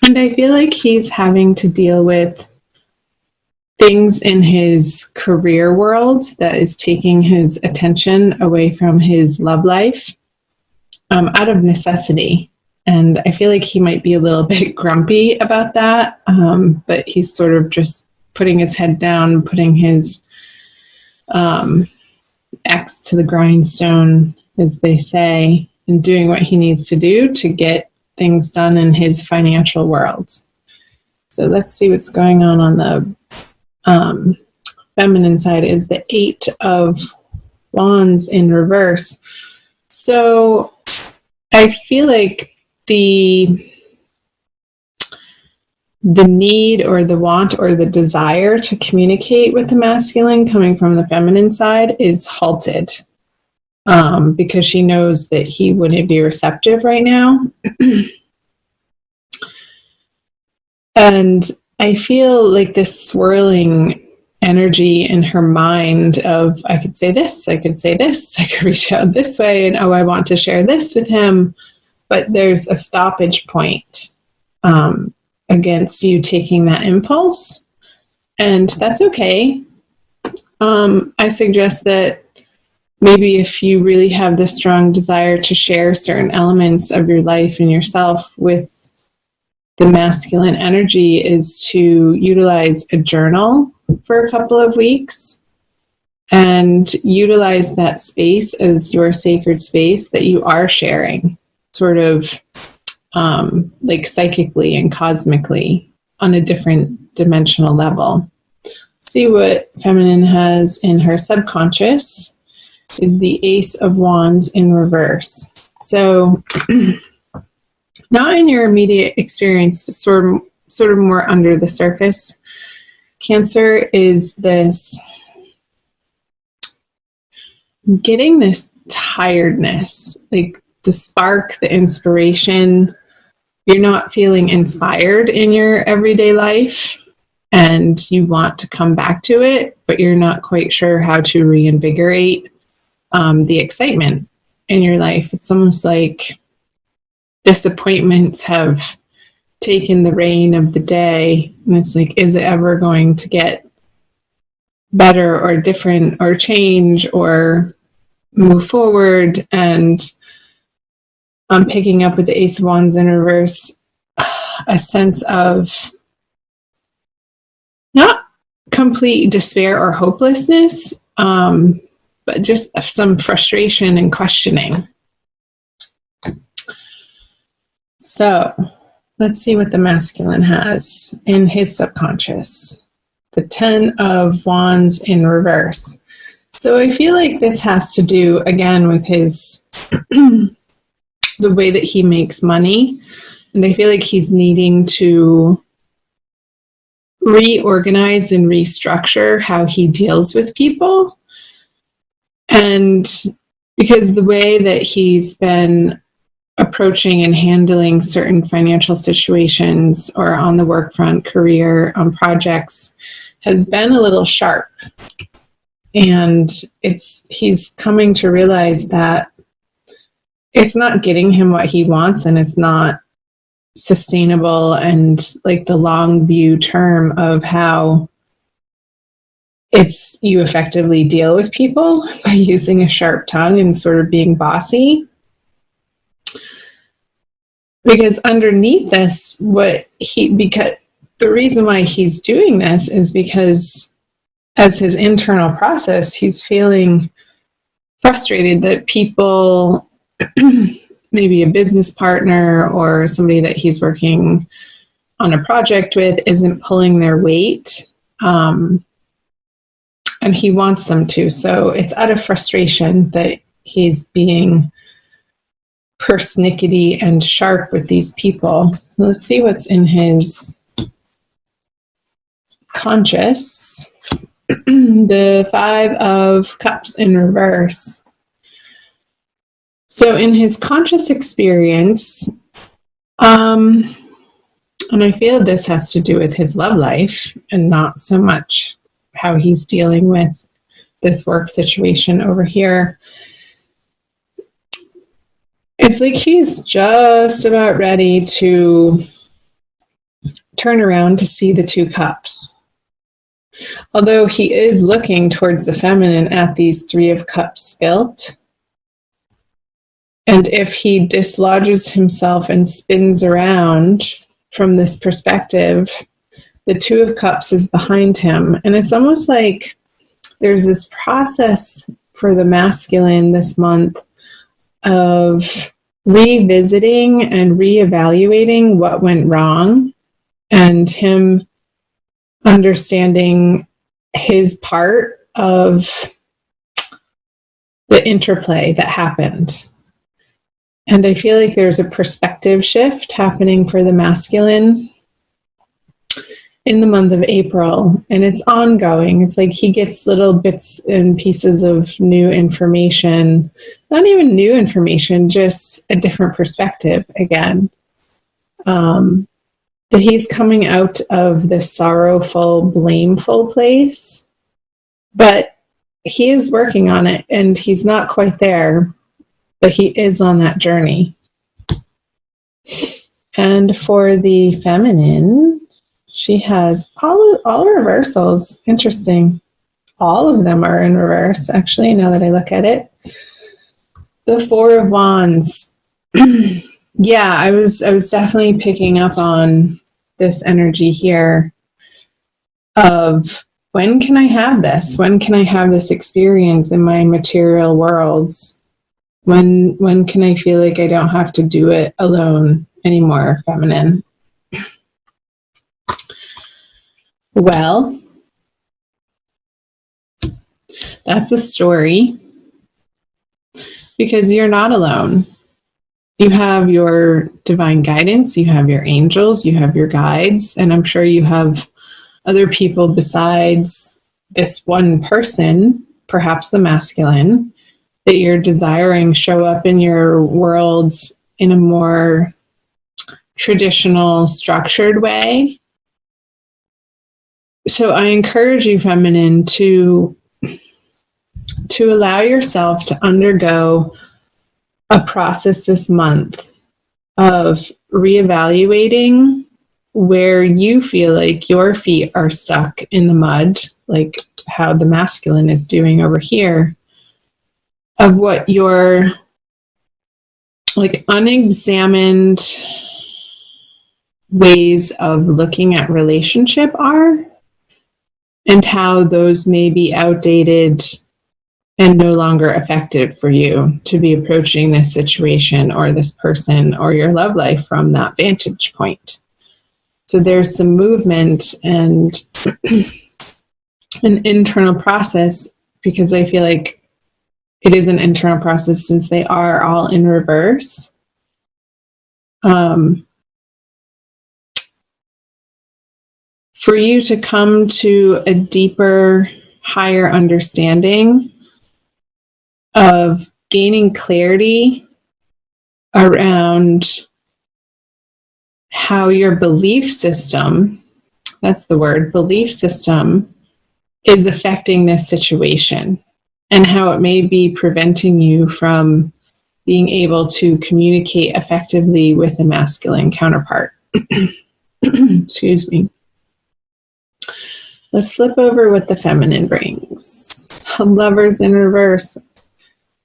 And I feel like he's having to deal with things in his career world that is taking his attention away from his love life, out of necessity. And I feel like he might be a little bit grumpy about that, but he's sort of just putting his head down, putting his axe to the grindstone, as they say, and doing what he needs to do to get things done in his financial world. So let's see what's going on the feminine side is the 8 of Wands in reverse. So I feel like the need or the want or the desire to communicate with the masculine coming from the feminine side is halted, because she knows that he wouldn't be receptive right now. And I feel like this swirling energy in her mind of, I could say this, I could say this, I could reach out this way, and oh, I want to share this with him. But there's a stoppage point against you taking that impulse. And that's okay. I suggest that maybe if you really have this strong desire to share certain elements of your life and yourself with the masculine energy, is to utilize a journal for a couple of weeks and utilize that space as your sacred space that you are sharing, sort of like psychically and cosmically on a different dimensional level. See what feminine has in her subconscious is the Ace of Wands in reverse. So not in your immediate experience, sort of more under the surface. Cancer is this getting this tiredness, like the spark, the inspiration. You're not feeling inspired in your everyday life and you want to come back to it, but you're not quite sure how to reinvigorate the excitement in your life. It's almost like disappointments have taken the reign of the day, and it's like, is it ever going to get better or different or change or move forward? And I'm picking up with the Ace of Wands in reverse a sense of not complete despair or hopelessness, but just some frustration and questioning. So let's see what the masculine has in his subconscious. The 10 of Wands in reverse. So I feel like this has to do, again, with his the way that he makes money. And I feel like he's needing to reorganize and restructure how he deals with people. And because the way that he's been approaching and handling certain financial situations or on the work front, career, on projects, has been a little sharp. And he's coming to realize that it's not getting him what he wants, and it's not sustainable and like the long view term of how you effectively deal with people by using a sharp tongue and sort of being bossy. Because underneath this, because the reason why he's doing this is because as his internal process, he's feeling frustrated that people, maybe a business partner or somebody that he's working on a project with, isn't pulling their weight. And he wants them to. So it's out of frustration that he's being persnickety and sharp with these people. Let's see what's in his conscious. The 5 of Cups in reverse. So in his conscious experience, and I feel this has to do with his love life and not so much how he's dealing with this work situation over here. It's like he's just about ready to turn around to see the 2 cups. Although he is looking towards the feminine at these 3 of cups spilt, and if he dislodges himself and spins around from this perspective, the 2 of cups is behind him. And it's almost like there's this process for the masculine this month of revisiting and reevaluating what went wrong, and him understanding his part of the interplay that happened. And I feel like there's a perspective shift happening for the masculine in the month of April, and it's ongoing. It's like he gets little bits and pieces of new information, not even new information, just a different perspective again. That he's coming out of this sorrowful, blameful place, but he is working on it, and he's not quite there, but he is on that journey. And for the feminine, she has all reversals. Interesting. All of them are in reverse, actually, now that I look at it. The 4 of Wands. Yeah, I was definitely picking up on this energy here of, when can I have this? When can I have this experience in my material worlds? When can I feel like I don't have to do it alone anymore, feminine? Well, that's a story, because you're not alone. You have your divine guidance, you have your angels, you have your guides, and I'm sure you have other people besides this one person, perhaps the masculine, that you're desiring show up in your worlds in a more traditional, structured way. So I encourage you, feminine, to allow yourself to undergo a process this month of reevaluating where you feel like your feet are stuck in the mud, like how the masculine is doing over here, of what your like unexamined ways of looking at relationship are, and how those may be outdated and no longer effective for you to be approaching this situation or this person or your love life from that vantage point. So there's some movement and an internal process, because I feel like it is an internal process since they are all in reverse. For you to come to a deeper, higher understanding of gaining clarity around how your belief system, that's the word, belief system, is affecting this situation, and how it may be preventing you from being able to communicate effectively with a masculine counterpart. Excuse me. Let's flip over what the feminine brings. Lovers in reverse.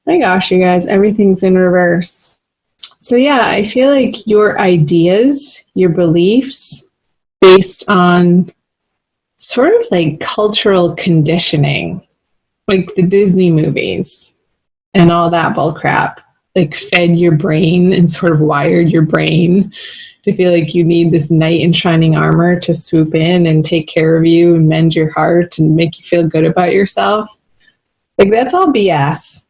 My gosh, you guys, everything's in reverse. So yeah, I feel like your ideas, your beliefs, based on sort of like cultural conditioning, like the Disney movies and all that bull crap, like fed your brain and sort of wired your brain to feel like you need this knight in shining armor to swoop in and take care of you and mend your heart and make you feel good about yourself. Like, that's all BS.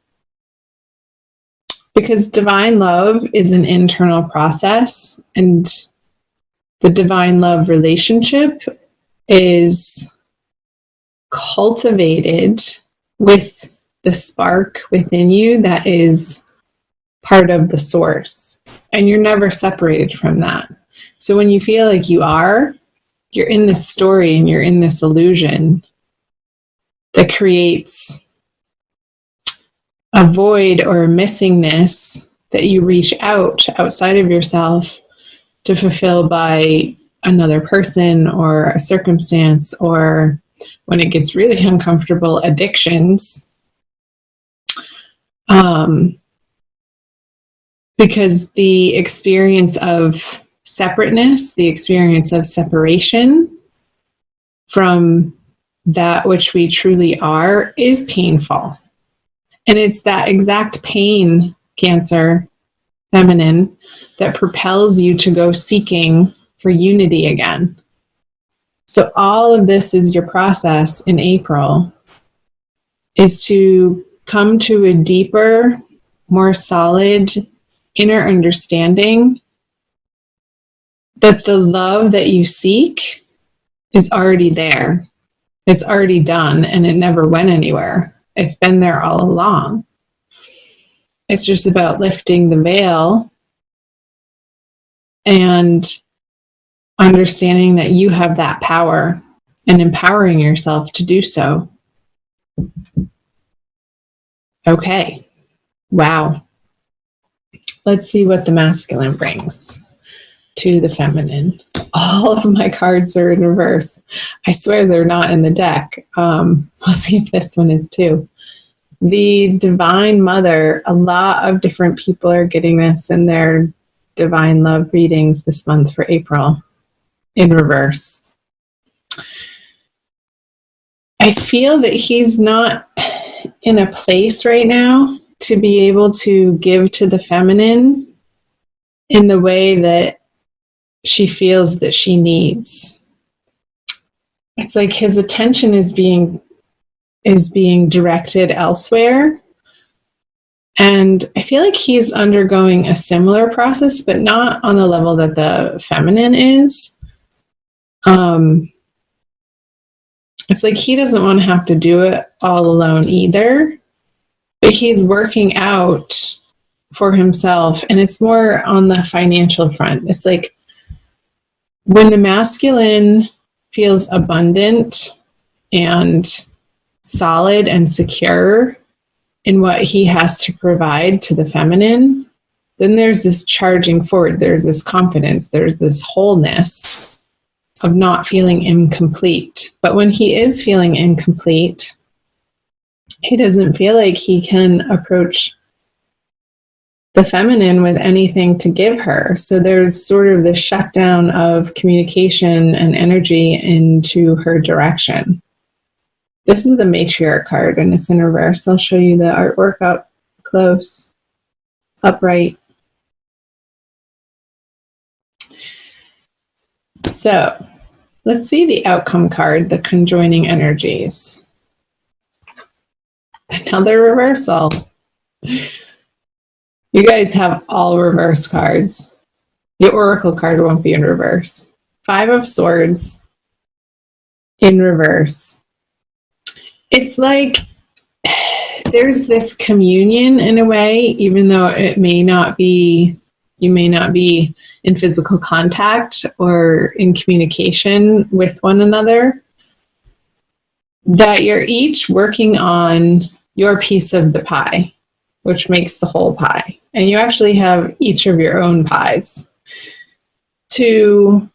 Because divine love is an internal process, and the divine love relationship is cultivated with the spark within you that is part of the source, and you're never separated from that. So when you feel like you're in this story and you're in this illusion that creates a void or a missingness that you reach outside of yourself to fulfill by another person or a circumstance, or when it gets really uncomfortable, addictions. Because the experience of separateness, the experience of separation from that which we truly are is painful. And it's that exact pain, Cancer, feminine, that propels you to go seeking for unity again. So all of this is your process in April, is to come to a deeper, more solid inner understanding that the love that you seek is already there. It's already done, and it never went anywhere. It's been there all along. It's just about lifting the veil and understanding that you have that power and empowering yourself to do so. Okay. Wow. Let's see what the masculine brings to the feminine. All of my cards are in reverse. I swear they're not in the deck. We'll see if this one is too. The Divine Mother, a lot of different people are getting this in their Divine Love readings this month for April in reverse. I feel that he's not in a place right now to be able to give to the feminine in the way that she feels that she needs. It's like his attention is being directed elsewhere. And I feel like he's undergoing a similar process, but not on the level that the feminine is. It's like he doesn't want to have to do it all alone either, but he's working out for himself, and it's more on the financial front. It's like when the masculine feels abundant and solid and secure in what he has to provide to the feminine, then there's this charging forward, there's this confidence, there's this wholeness of not feeling incomplete. But when he is feeling incomplete, he doesn't feel like he can approach the feminine with anything to give her. So there's sort of this shutdown of communication and energy into her direction. This is the matriarch card, and it's in reverse. I'll show you the artwork up close, upright. So let's see the outcome card, the conjoining energies. Another reversal. You guys have all reverse cards. The oracle card won't be in reverse. 5 of Swords in reverse. It's like there's this communion in a way, even though it may not be, you may not be in physical contact or in communication with one another, that you're each working on your piece of the pie, which makes the whole pie. And you actually have each of your own pies to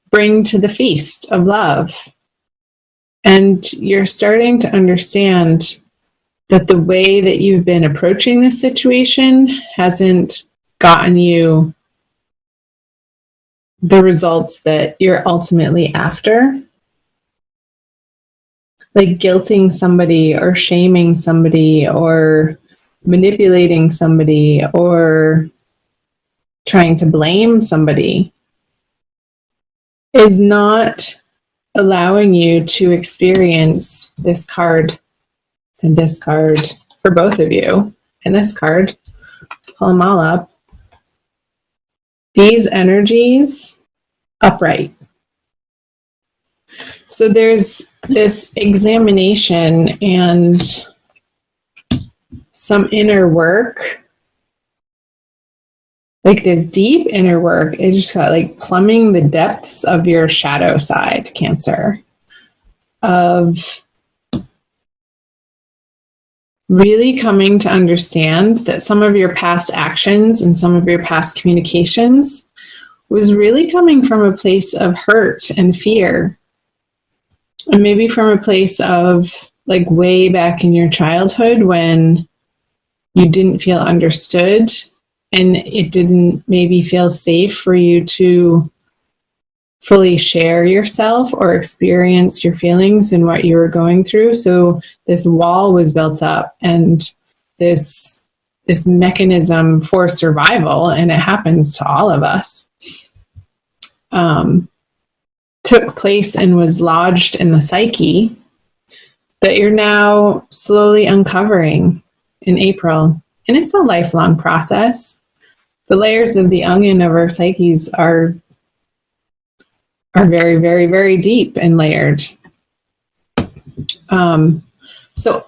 bring to the feast of love. And you're starting to understand that the way that you've been approaching this situation hasn't gotten you the results that you're ultimately after. Like guilting somebody or shaming somebody or manipulating somebody or trying to blame somebody is not allowing you to experience this card and this card for both of you. And this card, let's pull them all up. These energies upright. So there's this examination and some inner work, like this deep inner work. It just got like plumbing the depths of your shadow side, Cancer, of really coming to understand that some of your past actions and some of your past communications was really coming from a place of hurt and fear. And maybe from a place of like way back in your childhood when you didn't feel understood and it didn't maybe feel safe for you to fully share yourself or experience your feelings and what you were going through. So this wall was built up, and this mechanism for survival, and it happens to all of us, took place and was lodged in the psyche that you're now slowly uncovering in April. And it's a lifelong process. The layers of the onion of our psyches are very, very, very deep and layered. So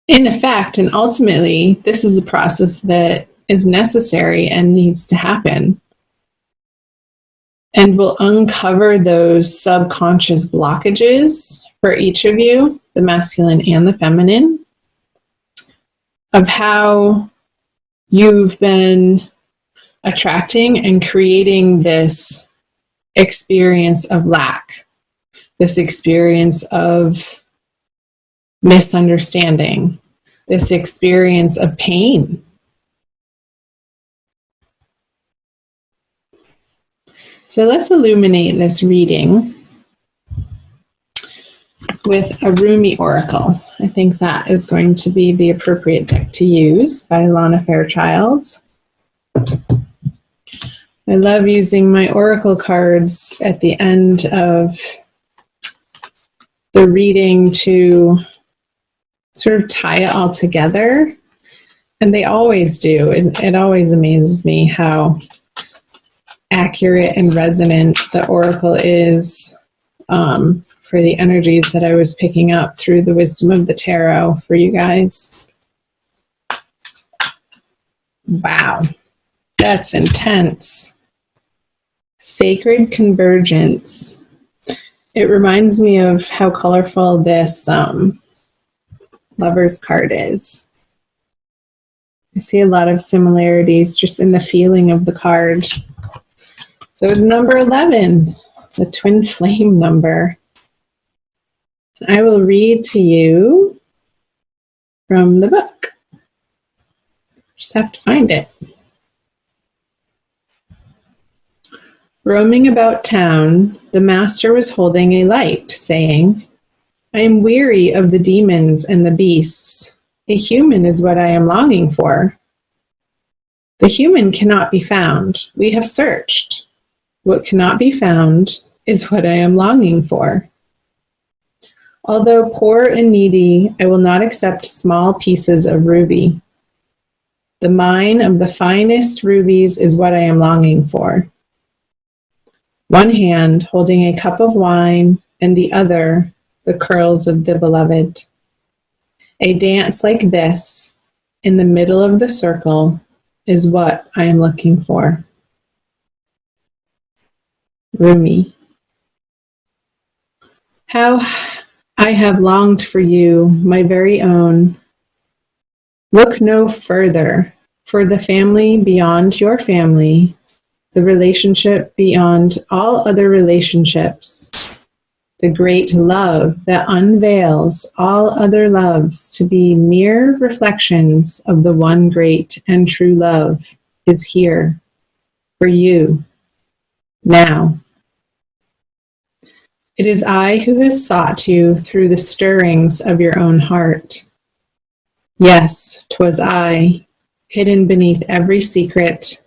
in effect, and ultimately, this is a process that is necessary and needs to happen. And will uncover those subconscious blockages for each of you, the masculine and the feminine, of how you've been attracting and creating this experience of lack, this experience of misunderstanding, this experience of pain. So let's illuminate this reading with a Rumi Oracle. I think that is going to be the appropriate deck to use by Lana Fairchild. I love using my Oracle cards at the end of the reading to sort of tie it all together. And they always do. It always amazes me how accurate and resonant the Oracle is for the energies that I was picking up through the wisdom of the tarot for you guys. Wow, that's intense. Sacred convergence. It reminds me of how colorful this Lover's card is. I see a lot of similarities just in the feeling of the card. So it's number 11, the twin flame number. I will read to you from the book. Just have to find it. Roaming about town, the master was holding a light, saying, I am weary of the demons and the beasts. A human is what I am longing for. The human cannot be found. We have searched. What cannot be found is what I am longing for. Although poor and needy, I will not accept small pieces of ruby. The mine of the finest rubies is what I am longing for. One hand holding a cup of wine, and the other the curls of the beloved. A dance like this, in the middle of the circle, is what I am looking for. Rumi. How I have longed for you, my very own. Look no further, for the family beyond your family, the relationship beyond all other relationships, the great love that unveils all other loves to be mere reflections of the one great and true love, is here for you now. It is I who has sought you through the stirrings of your own heart. Yes, 'twas I, hidden beneath every secret,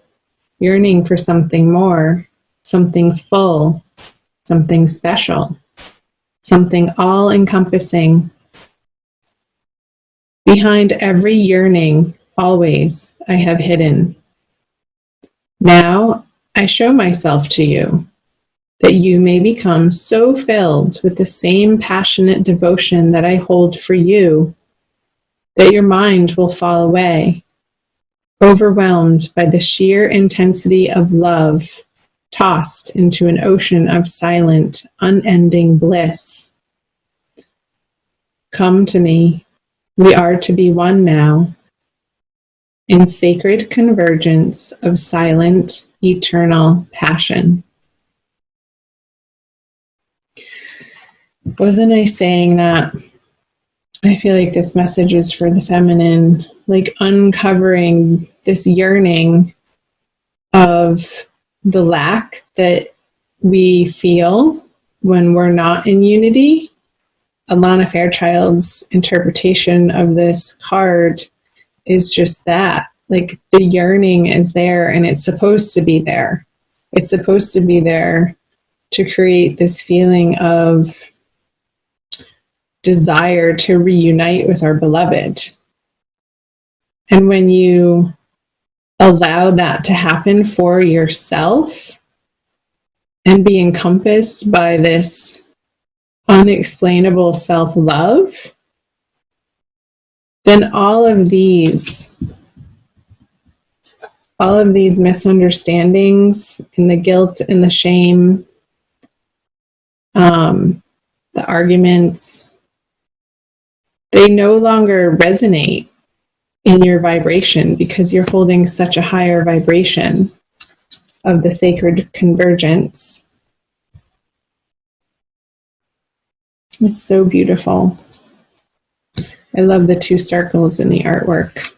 yearning for something more, something full, something special, something all-encompassing. Behind every yearning, always, I have hidden. Now I show myself to you, that you may become so filled with the same passionate devotion that I hold for you, that your mind will fall away, overwhelmed by the sheer intensity of love, tossed into an ocean of silent, unending bliss. Come to me. We are to be one now, in sacred convergence of silent, eternal passion. Wasn't I saying that? I feel like this message is for the feminine, like uncovering this yearning of the lack that we feel when we're not in unity. Alana Fairchild's interpretation of this card is just that. Like the yearning is there and it's supposed to be there. It's supposed to be there to create this feeling of desire to reunite with our beloved. And when you allow that to happen for yourself and be encompassed by this unexplainable self-love, then all of these misunderstandings and the guilt and the shame, the arguments, they no longer resonate in your vibration because you're holding such a higher vibration of the sacred convergence. It's so beautiful. I love the two circles in the artwork.